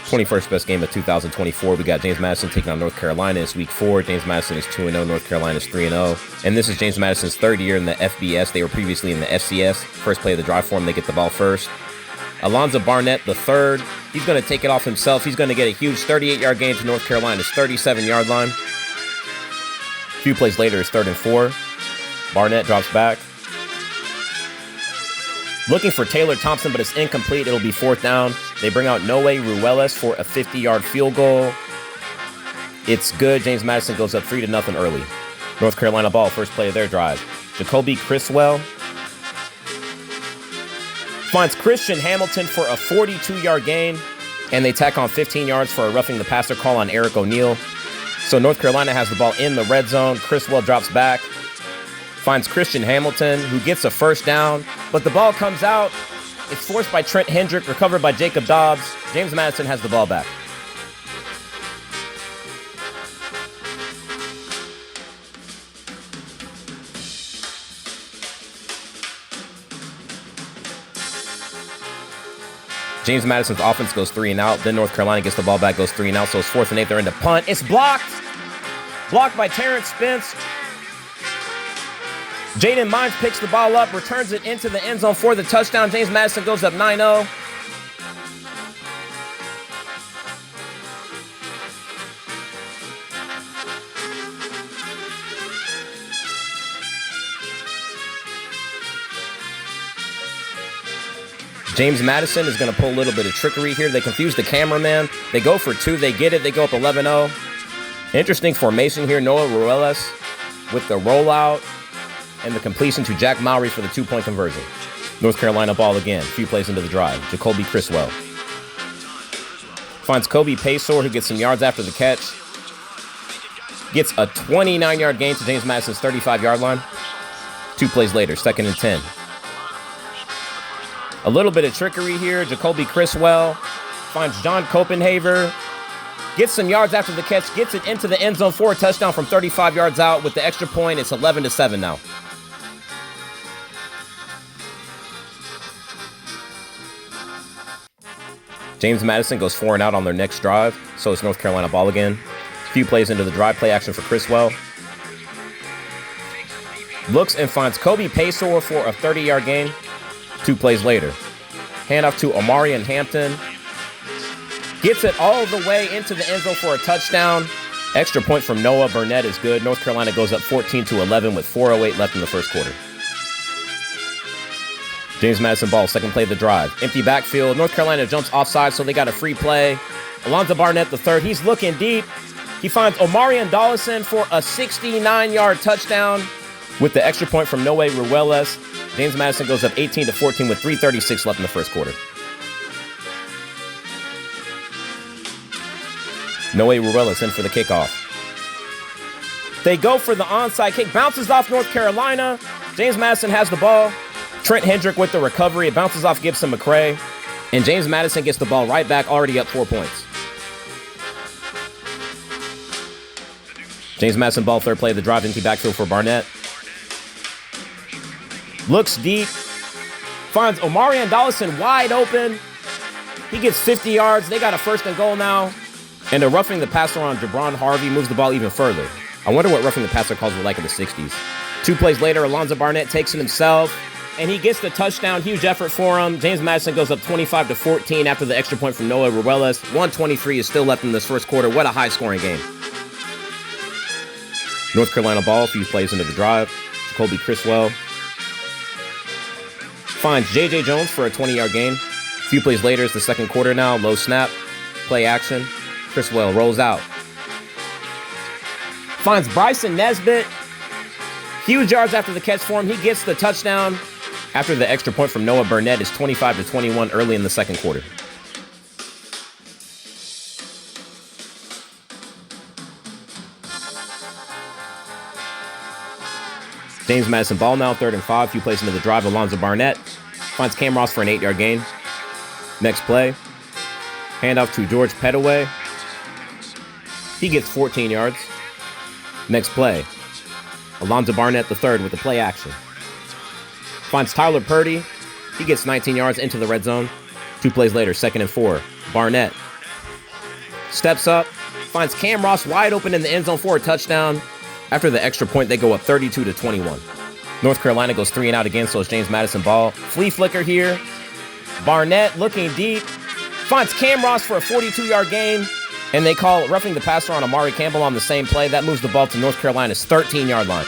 21st best game of 2024. We got James Madison taking on North Carolina. It's week 4. James Madison is 2-0. North Carolina is 3-0. And this is James Madison's third year in the FBS. They were previously in the FCS. First play of the drive for him, they get the ball first. Alonzo Barnett, the third. He's going to take it off himself. He's going to get a huge 38-yard gain to North Carolina's 37-yard line. A few plays later, it's 3rd and 4. Barnett drops back. Looking for Taylor Thompson, but it's incomplete. It'll be 4th down. They bring out Noe Ruelas for a 50-yard field goal. It's good. James Madison goes up 3-0 early. North Carolina ball, first play of their drive. Jacoby Criswell finds Christian Hamilton for a 42-yard gain, and they tack on 15 yards for a roughing the passer call on Eric O'Neal. So North Carolina has the ball in the red zone. Criswell drops back, finds Christian Hamilton, who gets a first down, but the ball comes out. It's forced by Trent Hendrick, recovered by Jacob Dobbs. James Madison has the ball back. James Madison's offense goes 3 and out. Then North Carolina gets the ball back, goes 3 and out. So it's 4th and 8. They're in the punt. It's blocked. Blocked by Terrence Spence. Jaden Mines picks the ball up, returns it into the end zone for the touchdown. James Madison goes up 9-0. James Madison is going to pull a little bit of trickery here. They confuse the cameraman. They go for 2. They get it. They go up 11-0. Interesting formation here. Noah Ruelas with the rollout and the completion to Jack Mowry for the 2-point conversion. North Carolina ball again. A few plays into the drive. Jacoby Criswell finds Kobe Paysor, who gets some yards after the catch. Gets a 29-yard gain to James Madison's 35-yard line. 2 plays later, 2nd and 10. A little bit of trickery here. Jacoby Criswell finds John Copenhaver. Gets some yards after the catch. Gets it into the end zone for a touchdown from 35 yards out. With the extra point, it's 11-7 now. James Madison goes 4 and out on their next drive. So it's North Carolina ball again. A few plays into the drive. Play action for Criswell. Looks and finds Kobe Paysor for a 30-yard gain. 2 plays later. Handoff to Omarion Hampton. Gets it all the way into the end zone for a touchdown. Extra point from Noah Burnett is good. North Carolina goes up 14-11 with 4:08 left in the first quarter. James Madison ball, second play of the drive. Empty backfield. North Carolina jumps offside, so they got a free play. Alonzo Barnett, the third. He's looking deep. He finds Omarion Dollison for a 69-yard touchdown. With the extra point from Noe Ruelas, James Madison goes up 18-14 with 3:36 left in the first quarter. Noe Ruelas in for the kickoff. They go for the onside kick. Bounces off North Carolina. James Madison has the ball. Trent Hendrick with the recovery. It bounces off Gibson McCray. And James Madison gets the ball right back, already up 4 points. James Madison ball, third play of the drive, empty backfield for Barnett. Looks deep. Finds Omarion Dollison wide open. He gets 50 yards. They got a 1st and goal now. And a roughing the passer on Jabron Harvey moves the ball even further. I wonder what roughing the passer calls were like in the 60s. 2 plays later, Alonzo Barnett takes it himself. And he gets the touchdown. Huge effort for him. James Madison goes up 25-14 after the extra point from Noah Ruelas. 1:23 is still left in this first quarter. What a high-scoring game. North Carolina ball, a few plays into the drive. Jacoby Criswell finds J.J. Jones for a 20-yard gain. A few plays later, it's the second quarter now. Low snap, play action. Criswell rolls out. Finds Bryson Nesbitt. Huge yards after the catch for him. He gets the touchdown after the extra point from Noah Burnett. Is 25-21 early in the second quarter. James Madison ball now, 3rd and 5. Few plays into the drive. Alonzo Barnett finds Cam Ross for an 8-yard gain. Next play. Handoff to George Pettaway. He gets 14 yards. Next play. Alonzo Barnett the third with the play action. Finds Tyler Purdy. He gets 19 yards into the red zone. 2 plays later, 2nd and 4. Barnett Steps up, finds Cam Ross wide open in the end zone for a touchdown. After the extra point, they go up 32-21. North Carolina goes 3 and out again, so it's James Madison ball. Flea flicker here. Barnett looking deep. Finds Cam Ross for a 42-yard gain. And they call roughing the passer on Amari Campbell on the same play. That moves the ball to North Carolina's 13-yard line.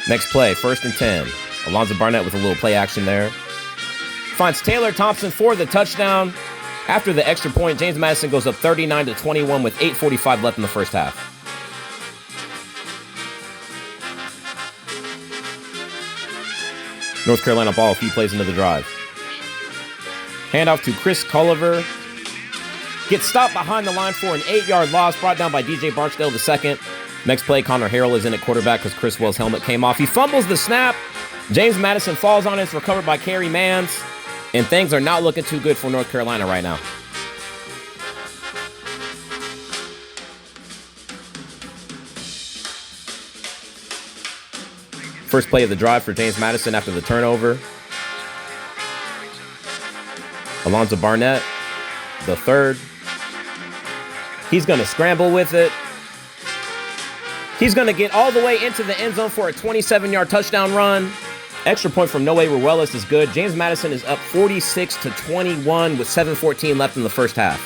Next play, 1st and 10. Alonzo Barnett with a little play action there. Finds Taylor Thompson for the touchdown. After the extra point, James Madison goes up 39-21 with 8:45 left in the first half. North Carolina ball a few plays into the drive. Handoff to Chris Culliver. Gets stopped behind the line for an 8-yard loss, brought down by DJ Barksdale II. Next play, Connor Harrell is in at quarterback because Chris Well's helmet came off. He fumbles the snap. James Madison falls on it. It's recovered by Kerry Mans. And things are not looking too good for North Carolina right now. First play of the drive for James Madison after the turnover. Alonzo Barnett, the third. He's going to scramble with it. He's going to get all the way into the end zone for a 27-yard touchdown run. Extra point from Noe Ruelas is good. James Madison is up 46-21 with 7:14 left in the first half.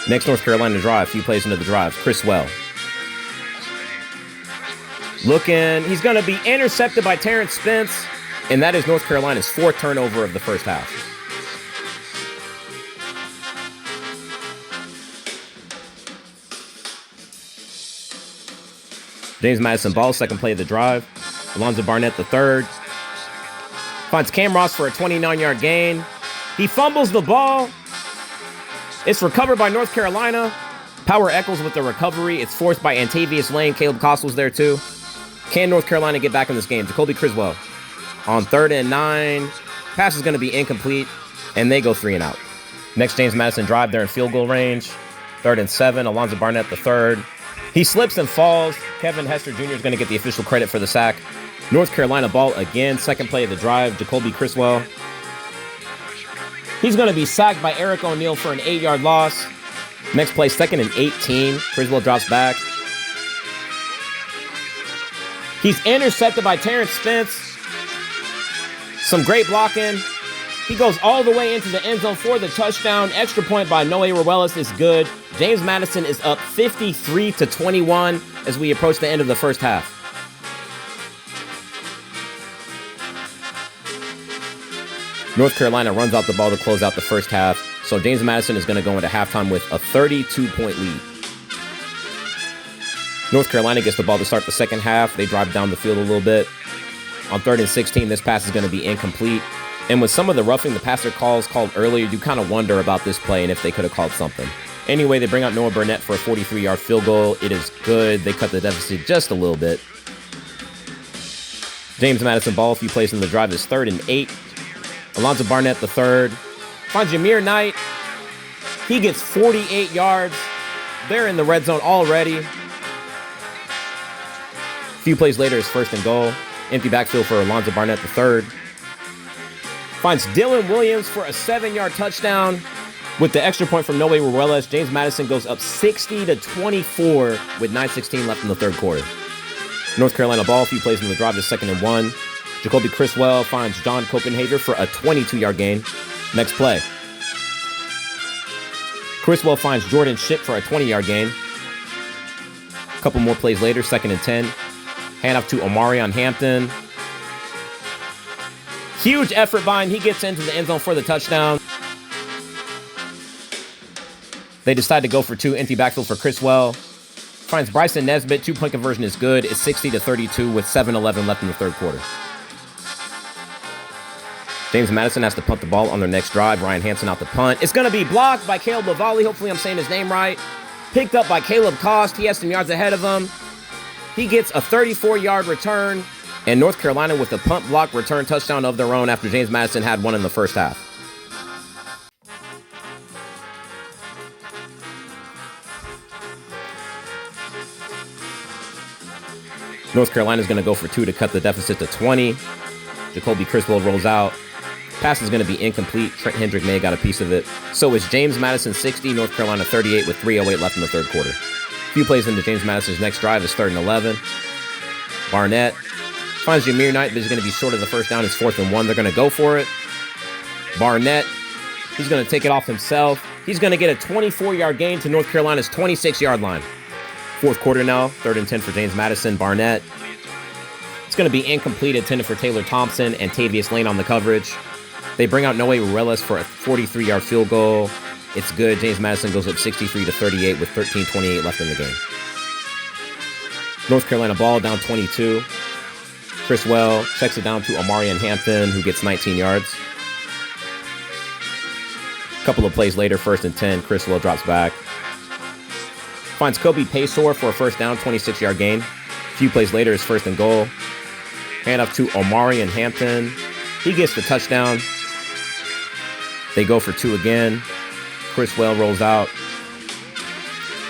Next North Carolina drive, a few plays into the drive. Chris Well. Looking, he's going to be intercepted by Terrence Spence, and that is North Carolina's 4th turnover of the first half. James Madison ball, second play of the drive. Alonzo Barnett, the third. Finds Cam Ross for a 29-yard gain. He fumbles the ball. It's recovered by North Carolina. Power Eccles with the recovery. It's forced by Antavius Lane. Caleb Costle's there too. Can North Carolina get back in this game? Jacoby Criswell on 3rd and 9. Pass is going to be incomplete, and they go 3 and out. Next James Madison drive, they're in field goal range. 3rd and 7. Alonzo Barnett, the third. He slips and falls. Kevin Hester Jr. is going to get the official credit for the sack. North Carolina ball again. Second play of the drive. Jacoby Criswell. He's going to be sacked by Eric O'Neal for an 8-yard loss. Next play, 2nd and 18. Criswell drops back. He's intercepted by Terrence Spence. Some great blocking. He goes all the way into the end zone for the touchdown. Extra point by Noe Ruelas is good. James Madison is up 53-21 as we approach the end of the first half. North Carolina runs out the ball to close out the first half, so James Madison is going to go into halftime with a 32-point lead. North Carolina gets the ball to start the second half. They drive down the field a little bit. On 3rd and 16, this pass is going to be incomplete. And with some of the roughing the passer calls called earlier, you kind of wonder about this play and if they could have called something. Anyway, they bring out Noah Burnett for a 43-yard field goal. It is good. They cut the deficit just a little bit. James Madison ball, a few plays in the drive, is 3rd and 8. Alonzo Barnett, the third. Finds Jameer Knight. He gets 48 yards. They're in the red zone already. A few plays later, it's 1st and goal. Empty backfield for Alonzo Barnett, the third. Finds Dylan Williams for a 7-yard touchdown. With the extra point from Noe Ruelas, James Madison goes up 60-24 with 9:16 left in the third quarter. North Carolina ball, a few plays in the drive, is 2nd and 1. Jacoby Criswell finds John Copenhagen for a 22-yard gain. Next play. Criswell finds Jordan Shipp for a 20-yard gain. A couple more plays later, 2nd and 10. Handoff to Omarion Hampton. Huge effort by him. He gets into the end zone for the touchdown. They decide to go for 2. Empty backfield for Criswell. Finds Bryson Nesbitt. 2-point conversion is good. It's 60-32 with 7:11 left in the third quarter. James Madison has to punt the ball on their next drive. Ryan Hansen out the punt. It's going to be blocked by Caleb Lavallee. Hopefully I'm saying his name right. Picked up by Caleb Cost. He has some yards ahead of him. He gets a 34-yard return. And North Carolina with a punt block return touchdown of their own after James Madison had one in the first half. North Carolina's going to go for 2 to cut the deficit to 20. Jacoby Criswell rolls out. Pass is going to be incomplete. Trent Hendrick may have got a piece of it. So it's James Madison 60, North Carolina 38 with 3:08 left in the third quarter. A few plays into James Madison's next drive is 3rd and 11. Barnett finds Jameer Knight, but he's going to be short of the first down. It's 4th and 1. They're going to go for it. Barnett, he's going to take it off himself. He's going to get a 24-yard gain to North Carolina's 26-yard line. Fourth quarter now, 3rd and 10 for James Madison. Barnett, it's going to be incomplete, intended for Taylor Thompson and Tavius Lane on the coverage. They bring out Noe Ruelas for a 43-yard field goal. It's good. James Madison goes up 63-38 with 13:28 left in the game. North Carolina ball down 22. Criswell checks it down to Omarion Hampton, who gets 19 yards. A couple of plays later, 1st and 10, Criswell drops back. Finds Kobe Paysour for a first down, 26-yard gain. A few plays later, it's 1st and goal. Hand off to Omarion Hampton. He gets the touchdown. They go for 2 again. Criswell rolls out.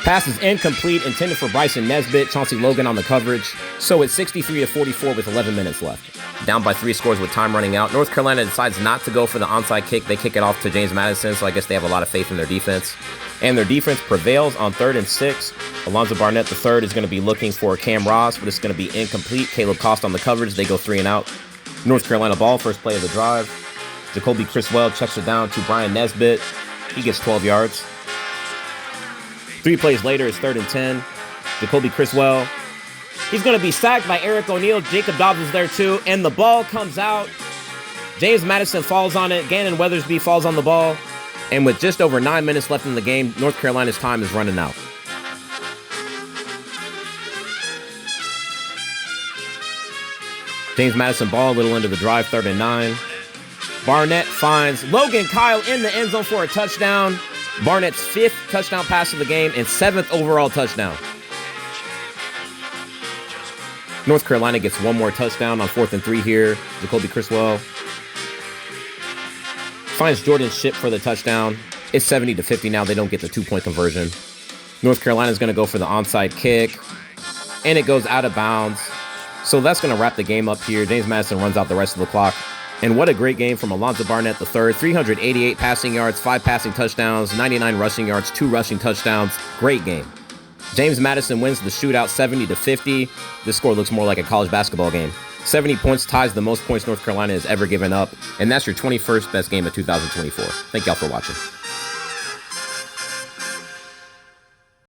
Pass is incomplete, intended for Bryson Nesbitt. Chauncey Logan on the coverage. So it's 63-44 with 11 minutes left. Down by 3 scores with time running out. North Carolina decides not to go for the onside kick. They kick it off to James Madison, so I guess they have a lot of faith in their defense. And their defense prevails on 3rd and 6. Alonzo Barnett III is going to be looking for Cam Ross, but it's going to be incomplete. Caleb Cost on the coverage. They go 3 and out. North Carolina ball, first play of the drive. Jacoby Criswell checks it down to Brian Nesbitt. He gets 12 yards. 3 plays later, it's 3rd and 10. Jacoby Criswell. He's going to be sacked by Eric O'Neal. Jacob Dobbs is there too. And the ball comes out. James Madison falls on it. Gannon Weathersby falls on the ball. And with just over 9 minutes left in the game, North Carolina's time is running out. James Madison ball a little into the drive, 3rd and 9. Barnett finds Logan Kyle in the end zone for a touchdown. Barnett's 5th touchdown pass of the game and 7th overall touchdown. North Carolina gets 1 more touchdown on 4th and 3 here. Jacoby Criswell finds Jordan Shipp for the touchdown. It's 70-50 now. They don't get the 2-point conversion. North Carolina's going to go for the onside kick, and it goes out of bounds. So that's going to wrap the game up here. James Madison runs out the rest of the clock. And what a great game from Alonzo Barnett III. 388 passing yards, 5 passing touchdowns, 99 rushing yards, 2 rushing touchdowns. Great game. James Madison wins the shootout 70-50. This score looks more like a college basketball game. 70 points ties the most points North Carolina has ever given up. And that's your 21st best game of 2024. Thank y'all for watching.